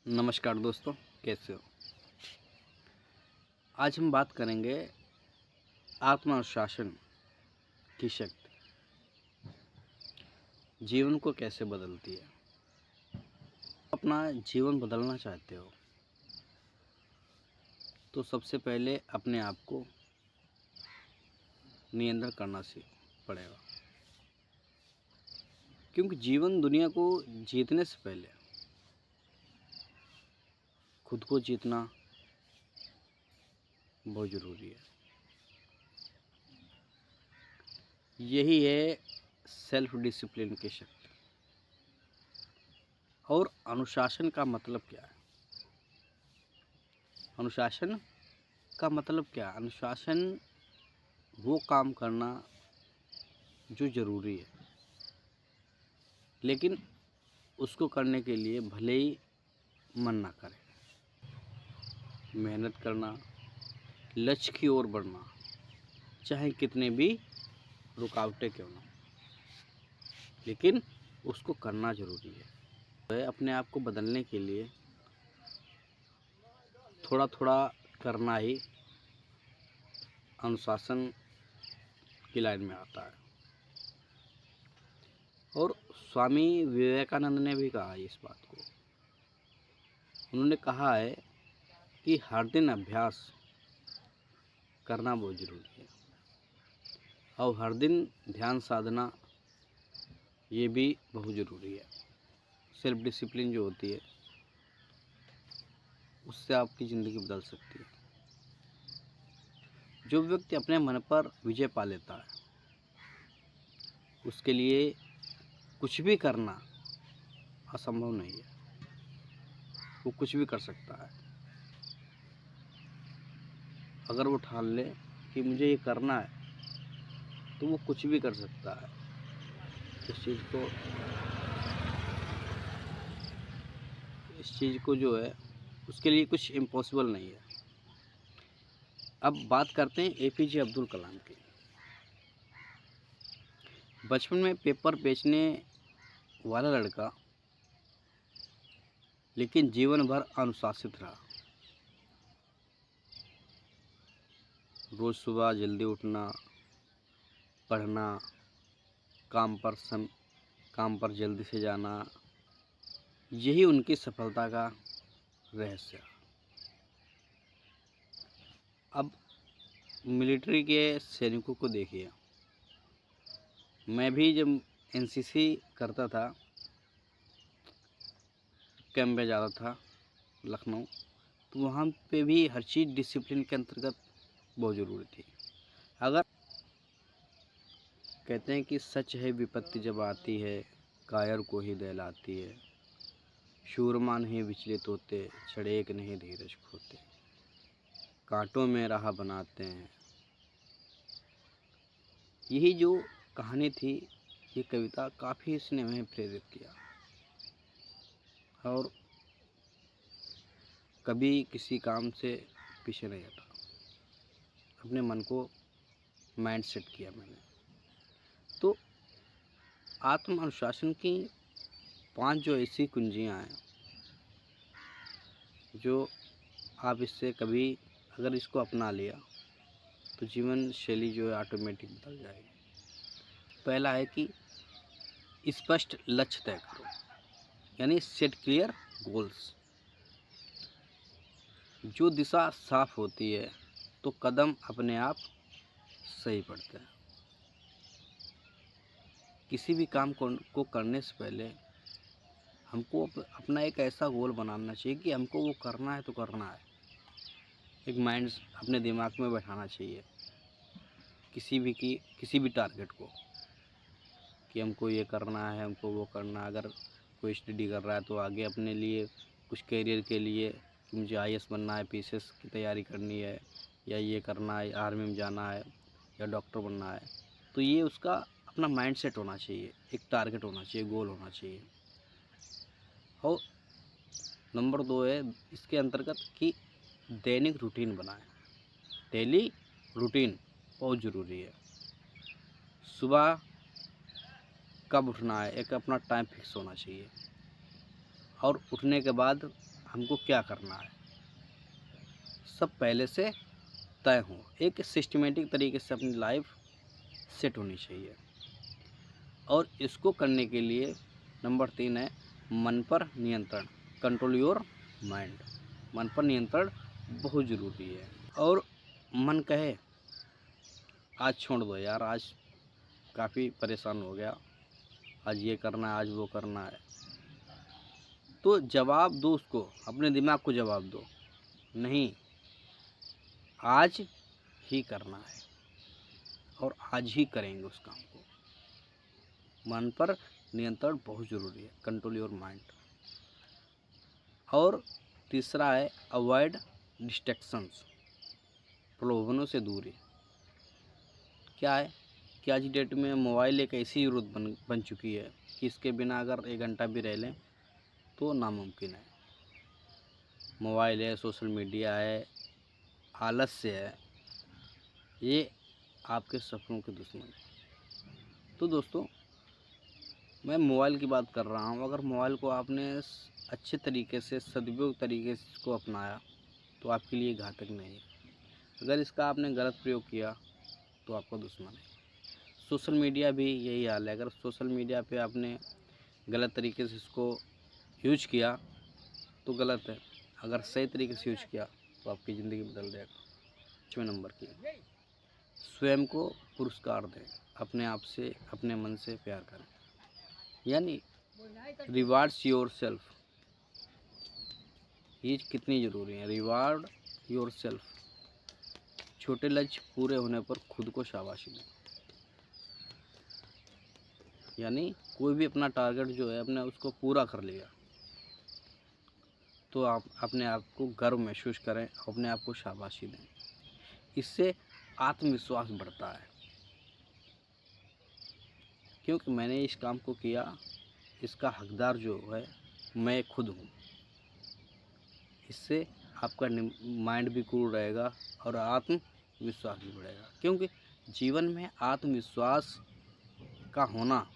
नमस्कार दोस्तों, कैसे हो। आज हम बात करेंगे आत्मानुशासन की शक्ति जीवन को कैसे बदलती है। अपना जीवन बदलना चाहते हो तो सबसे पहले अपने आप को नियंत्रण करना सीख पड़ेगा, क्योंकि जीवन दुनिया को जीतने से पहले खुद को जीतना बहुत ज़रूरी है। यही है सेल्फ डिसिप्लिन की शक्ति। और अनुशासन का मतलब क्या है? अनुशासन का मतलब क्या है? अनुशासन वो काम करना जो ज़रूरी है, लेकिन उसको करने के लिए भले ही मन ना करे, मेहनत करना, लक्ष्य की ओर बढ़ना, चाहे कितने भी रुकावटें क्यों ना, लेकिन उसको करना ज़रूरी है। अपने आप को बदलने के लिए थोड़ा थोड़ा करना ही अनुशासन की लाइन में आता है। और स्वामी विवेकानंद ने भी कहा है इस बात को। उन्होंने कहा है कि हर दिन अभ्यास करना बहुत ज़रूरी है और हर दिन ध्यान साधना ये भी बहुत ज़रूरी है। सेल्फ डिसिप्लिन जो होती है उससे आपकी ज़िंदगी बदल सकती है। जो व्यक्ति अपने मन पर विजय पा लेता है उसके लिए कुछ भी करना असंभव नहीं है। वो कुछ भी कर सकता है। अगर वो ठान ले कि मुझे ये करना है तो वो कुछ भी कर सकता है। इस चीज़ को जो है उसके लिए कुछ इम्पॉसिबल नहीं है। अब बात करते हैं एपीजे अब्दुल कलाम की। बचपन में पेपर बेचने वाला लड़का, लेकिन जीवन भर अनुशासित रहा। रोज़ सुबह जल्दी उठना, पढ़ना, काम पर जल्दी से जाना, यही उनकी सफलता का रहस्य। अब मिलिट्री के सैनिकों को देखिए। मैं भी जब एनसीसी करता था, कैंप में जाता था लखनऊ, तो वहाँ पे भी हर चीज़ डिसिप्लिन के अंतर्गत बहुत ज़रूरी थी। अगर कहते हैं कि सच है विपत्ति जब आती है, कायर को ही दहलाती है, शूरमा नहीं विचलित होते, छड़ेक नहीं धीरज खोते, कांटों में राह बनाते हैं। यही जो कहानी थी, ये कविता काफ़ी इसने हमें प्रेरित किया। और कभी किसी काम से पीछे नहीं हटा, अपने मन को माइंड सेट किया मैंने। तो आत्म अनुशासन की 5 जो ऐसी कुंजियाँ हैं जो आप इससे कभी अगर इसको अपना लिया तो जीवन शैली जो है ऑटोमेटिक बदल जाएगी। पहला है कि स्पष्ट लक्ष्य तय करो, यानी सेट क्लियर गोल्स। जो दिशा साफ होती है तो कदम अपने आप सही पड़ते हैं। किसी भी काम को करने से पहले हमको अपना एक ऐसा गोल बनाना चाहिए कि हमको वो करना है तो करना है। एक माइंड अपने दिमाग में बैठाना चाहिए किसी भी टारगेट को, कि हमको ये करना है, हमको वो करना है। अगर कोई स्टडी कर रहा है तो आगे अपने लिए कुछ करियर के लिए कि मुझे आईएएस बनना है, पीसीएस की तैयारी करनी है, या ये करना है, आर्मी में जाना है, या डॉक्टर बनना है, तो ये उसका अपना माइंड सेट होना चाहिए, एक टारगेट होना चाहिए, गोल होना चाहिए। और नंबर 2 है इसके अंतर्गत कि दैनिक रूटीन बनाएं। डेली रूटीन बहुत ज़रूरी है। सुबह कब उठना है, एक अपना टाइम फिक्स होना चाहिए। और उठने के बाद हमको क्या करना है, सब पहले से तय हो। एक सिस्टमेटिक तरीके से अपनी लाइफ सेट होनी चाहिए। और इसको करने के लिए नंबर 3 है मन पर नियंत्रण, कंट्रोल योर माइंड। मन पर नियंत्रण बहुत ज़रूरी है। और मन कहे आज छोड़ दो यार, आज काफ़ी परेशान हो गया, आज ये करना है, आज वो करना है, तो जवाब दो उसको, अपने दिमाग को जवाब दो, नहीं आज ही करना है और आज ही करेंगे उस काम को। मन पर नियंत्रण बहुत ज़रूरी है, कंट्रोल योर माइंड। और तीसरा है अवॉइड डिस्ट्रैक्शंस, प्रलोभनों से दूरी। क्या है कि आज की डेट में मोबाइल एक ऐसी ज़रूरत बन चुकी है कि इसके बिना अगर 1 घंटा भी रह लें तो नामुमकिन है। मोबाइल है, सोशल मीडिया है, आलस्य है, ये आपके सपनों के दुश्मन। तो दोस्तों, मैं मोबाइल की बात कर रहा हूँ। अगर मोबाइल को आपने अच्छे तरीके से, सदुपयोग तरीके से इसको अपनाया तो आपके लिए घातक नहीं है। अगर इसका आपने गलत प्रयोग किया तो आपका दुश्मन है। सोशल मीडिया भी यही हाल है। अगर सोशल मीडिया पे आपने गलत तरीके से इसको यूज किया तो गलत है, अगर सही तरीके से यूज किया तो आपकी ज़िंदगी बदल देगा। 5वें नंबर की, स्वयं को पुरस्कार दें, अपने आप से, अपने मन से प्यार करें, यानी रिवार्ड्स योर सेल्फ। ये कितनी ज़रूरी है, रिवार्ड योर सेल्फ। छोटे लक्ष्य पूरे होने पर खुद को शाबाशी दें, यानी कोई भी अपना टारगेट जो है अपने उसको पूरा कर लिया तो आप अपने आप को गर्व महसूस करें, अपने आप को शाबाशी दें। इससे आत्मविश्वास बढ़ता है, क्योंकि मैंने इस काम को किया, इसका हकदार जो है मैं खुद हूँ। इससे आपका माइंड भी कूल रहेगा और आत्मविश्वास भी बढ़ेगा, क्योंकि जीवन में आत्मविश्वास का होना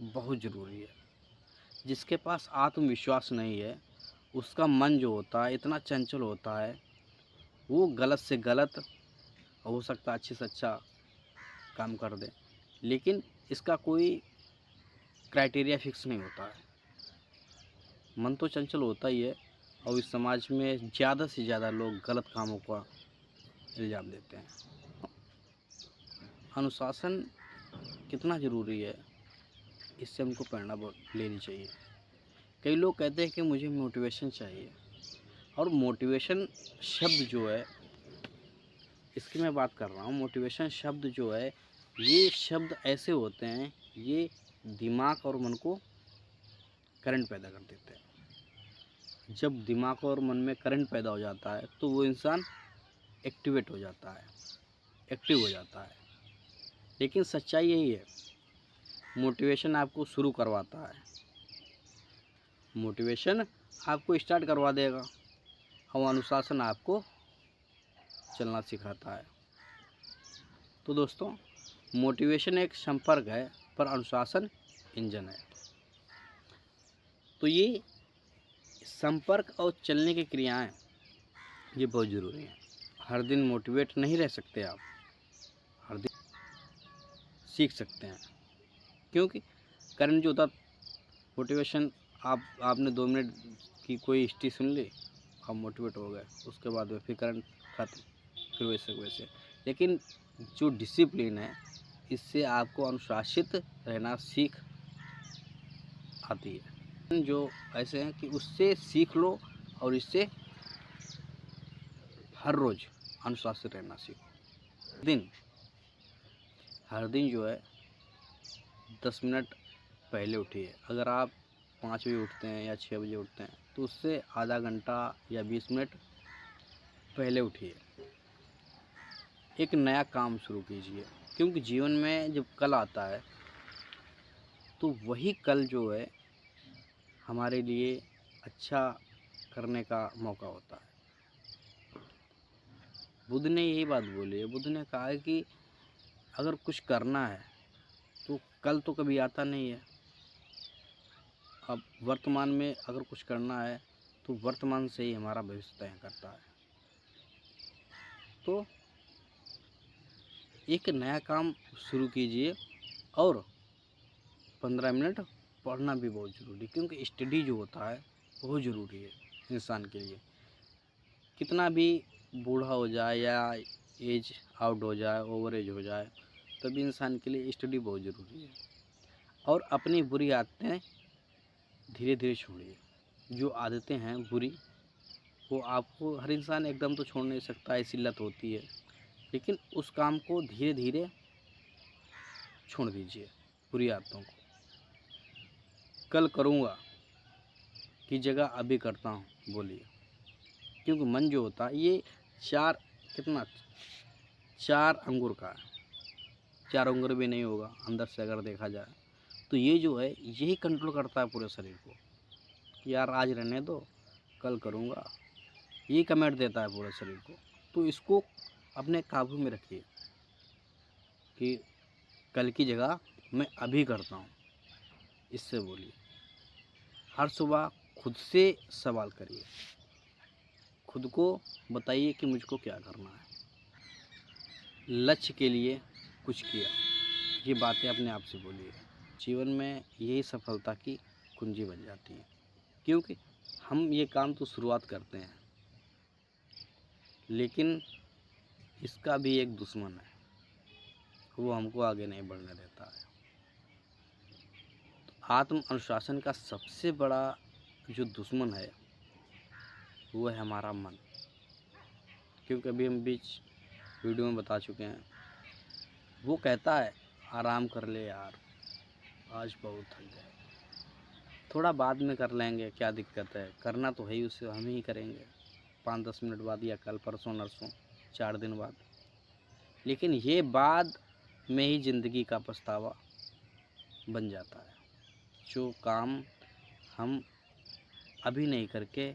बहुत ज़रूरी है। जिसके पास आत्मविश्वास नहीं है उसका मन जो होता है इतना चंचल होता है, वो गलत से गलत, हो सकता है अच्छे से अच्छा काम कर दे, लेकिन इसका कोई क्राइटेरिया फिक्स नहीं होता है। मन तो चंचल होता ही है और इस समाज में ज़्यादा से ज़्यादा लोग गलत कामों का इल्ज़ाम देते हैं। अनुशासन कितना ज़रूरी है, इससे हमको प्रेरणा लेनी चाहिए। कई लोग कहते हैं कि मुझे मोटिवेशन चाहिए, और मोटिवेशन शब्द जो है, इसकी मैं बात कर रहा हूँ। मोटिवेशन शब्द जो है, ये शब्द ऐसे होते हैं, ये दिमाग और मन को करंट पैदा कर देते हैं। जब दिमाग और मन में करंट पैदा हो जाता है तो वो इंसान एक्टिवेट हो जाता है, एक्टिव हो जाता है। लेकिन सच्चाई यही है, मोटिवेशन आपको शुरू करवाता है, मोटिवेशन आपको स्टार्ट करवा देगा, और अनुशासन आपको चलना सिखाता है। तो दोस्तों, मोटिवेशन एक संपर्क है पर अनुशासन इंजन है। तो ये संपर्क और चलने की क्रियाएं ये बहुत ज़रूरी हैं। हर दिन मोटिवेट नहीं रह सकते आप, हर दिन सीख सकते हैं, क्योंकि करंट जो होता मोटिवेशन, आपने 2 मिनट की कोई हिस्ट्री सुन ली, आप मोटिवेट हो गए, उसके बाद में फिर करंट खत्म, फिर वैसे। लेकिन जो डिसिप्लिन है, इससे आपको अनुशासित रहना सीख आती है। जो ऐसे हैं कि उससे सीख लो और इससे हर रोज़ अनुशासित रहना सीखो। हर दिन जो है 10 मिनट पहले उठिए। अगर आप 5 बजे उठते हैं या 6 बजे उठते हैं तो उससे आधा घंटा या 20 मिनट पहले उठिए, एक नया काम शुरू कीजिए। क्योंकि जीवन में जब कल आता है तो वही कल जो है हमारे लिए अच्छा करने का मौका होता है। बुद्ध ने यही बात बोली है। बुद्ध ने कहा है कि अगर कुछ करना है तो कल तो कभी आता नहीं है। अब वर्तमान में अगर कुछ करना है तो वर्तमान से ही हमारा भविष्य तय करता है। तो एक नया काम शुरू कीजिए और 15 मिनट पढ़ना भी बहुत ज़रूरी है, क्योंकि स्टडी जो होता है बहुत ज़रूरी है इंसान के लिए। कितना भी बूढ़ा हो जाए या एज आउट हो जाए, ओवर एज हो जाए, तभी इंसान के लिए स्टडी बहुत ज़रूरी है। और अपनी बुरी आदतें धीरे धीरे छोड़िए। जो आदतें हैं बुरी, वो आपको, हर इंसान एकदम तो छोड़ नहीं सकता, ऐसी लत होती है, लेकिन उस काम को धीरे धीरे छोड़ दीजिए, बुरी आदतों को। कल करूँगा की जगह अभी करता हूँ बोलिए, क्योंकि मन जो होता है ये चार अंगूर का है, 4 अंगूर भी नहीं होगा अंदर से अगर देखा जाए तो। ये जो है यही कंट्रोल करता है पूरे शरीर को कि यार आज रहने दो, कल करूँगा, ये कमेंट देता है पूरे शरीर को। तो इसको अपने काबू में रखिए कि कल की जगह मैं अभी करता हूँ, इससे बोलिए। हर सुबह खुद से सवाल करिए, खुद को बताइए कि मुझको क्या करना है। लक्ष्य के लिए कुछ किया, ये बातें अपने आप से बोलिए। जीवन में यही सफलता की कुंजी बन जाती है, क्योंकि हम ये काम तो शुरुआत करते हैं, लेकिन इसका भी एक दुश्मन है, वो हमको आगे नहीं बढ़ने देता है। तो आत्म अनुशासन का सबसे बड़ा जो दुश्मन है वो है हमारा मन, क्योंकि अभी हम बीच वीडियो में बता चुके हैं। वो कहता है आराम कर ले यार, आज बहुत थक गए, थोड़ा बाद में कर लेंगे, क्या दिक्कत है, करना तो है ही, उसे हम ही करेंगे 5-10 मिनट बाद, या कल परसों नरसों 4 दिन बाद। लेकिन ये बाद में ही ज़िंदगी का पछतावा बन जाता है। जो काम हम अभी नहीं करके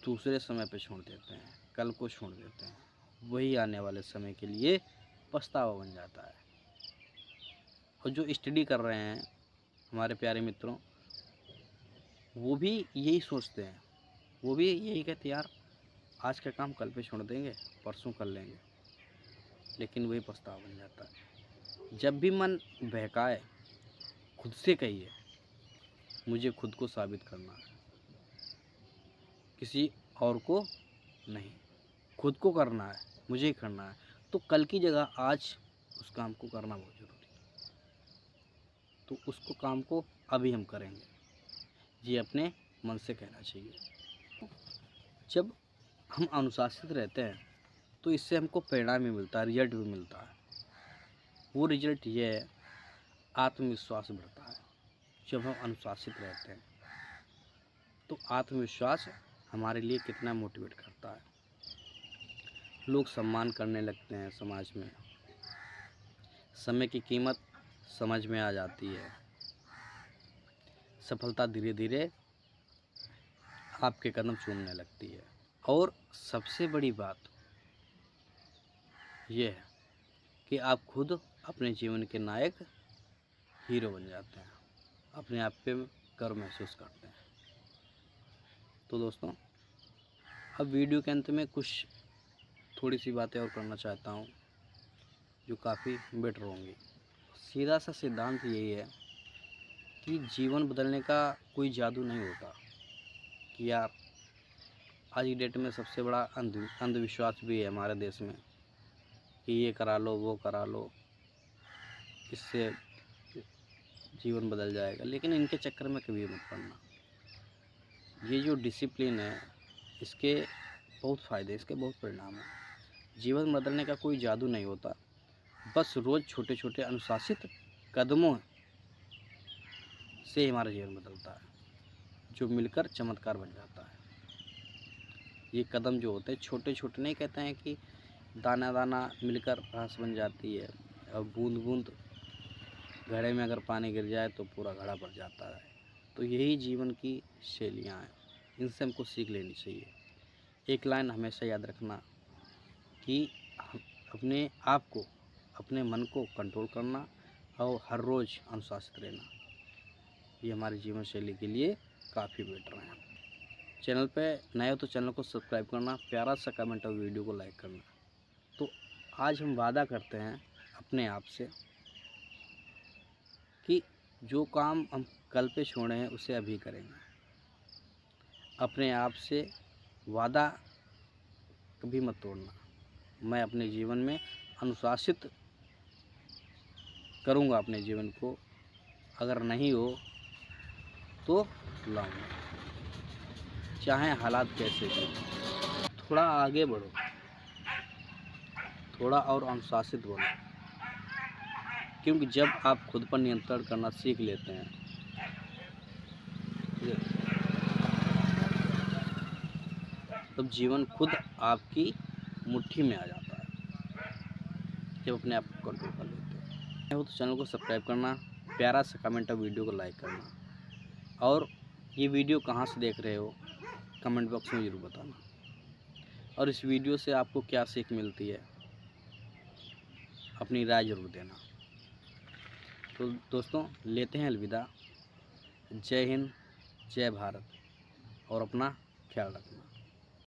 दूसरे समय पे छोड़ देते हैं, कल को छोड़ देते हैं, वही आने वाले समय के लिए पछतावा बन जाता है। और जो स्टडी कर रहे हैं हमारे प्यारे मित्रों, वो भी यही सोचते हैं, वो भी यही कहते यार आज का काम कल पे छोड़ देंगे, परसों कर लेंगे, लेकिन वही पछतावा बन जाता है। जब भी मन बहकाए, खुद से कहिए मुझे खुद को साबित करना है, किसी और को नहीं, खुद को करना है, मुझे ही करना है। तो कल की जगह आज उस काम को करना बहुत ज़रूरी है, तो उसको काम को अभी हम करेंगे, ये अपने मन से कहना चाहिए। जब हम अनुशासित रहते हैं तो इससे हमको परिणाम भी मिलता है, रिजल्ट भी मिलता है। वो रिजल्ट ये है, आत्मविश्वास बढ़ता है। जब हम अनुशासित रहते हैं तो आत्मविश्वास हमारे लिए कितना मोटिवेट करता है। लोग सम्मान करने लगते हैं समाज में, समय की कीमत समझ में आ जाती है, सफलता धीरे धीरे आपके कदम चूमने लगती है। और सबसे बड़ी बात यह है कि आप खुद अपने जीवन के नायक, हीरो बन जाते हैं, अपने आप पे गर्व महसूस करते हैं। तो दोस्तों, अब वीडियो के अंत में कुछ थोड़ी सी बातें और करना चाहता हूँ जो काफ़ी बेटर होंगी। सीधा सा सिद्धांत यही है कि जीवन बदलने का कोई जादू नहीं होता कि यार आज की डेट में सबसे बड़ा अंधविश्वास भी है हमारे देश में कि ये करा लो, वो करा लो, इससे जीवन बदल जाएगा। लेकिन इनके चक्कर में कभी मत पड़ना। ये जो डिसिप्लिन है, इसके बहुत फ़ायदे, इसके बहुत परिणाम हैं। जीवन बदलने का कोई जादू नहीं होता, बस रोज़ छोटे छोटे अनुशासित कदमों से हमारा जीवन बदलता है, जो मिलकर चमत्कार बन जाता है। ये कदम जो होते हैं छोटे छोटे, नहीं कहते हैं कि दाना दाना मिलकर घास बन जाती है, और बूंद बूंद घड़े में अगर पानी गिर जाए तो पूरा घड़ा भर जाता है। तो यही जीवन की शैलियाँ हैं, इनसे हमको सीख लेनी चाहिए। एक लाइन हमेशा याद रखना कि अपने आप को, अपने मन को कंट्रोल करना और हर रोज़ अनुशासित रहना, ये हमारे जीवन शैली के लिए काफ़ी बेटर है। चैनल पे नए हो तो चैनल को सब्सक्राइब करना, प्यारा सा कमेंट और वीडियो को लाइक करना। तो आज हम वादा करते हैं अपने आप से कि जो काम हम कल पे छोड़े हैं उसे अभी करेंगे। अपने आप से वादा कभी मत तोड़ना। मैं अपने जीवन में अनुशासित करूँगा अपने जीवन को, अगर नहीं हो तो लाऊंगा, चाहे हालात कैसे भी। थोड़ा आगे बढ़ो, थोड़ा और अनुशासित बनो, क्योंकि जब आप खुद पर नियंत्रण करना सीख लेते हैं, तब जीवन खुद आपकी मुट्ठी में आ जाता है, जब अपने आप को कंट्रोल कर लेते हैं। हो तो चैनल को सब्सक्राइब करना, प्यारा सा कमेंट और वीडियो को लाइक करना, और ये वीडियो कहाँ से देख रहे हो कमेंट बॉक्स में ज़रूर बताना, और इस वीडियो से आपको क्या सीख मिलती है अपनी राय ज़रूर देना। तो दोस्तों लेते हैं अलविदा। जय हिंद, जय भारत, और अपना ख्याल रखना।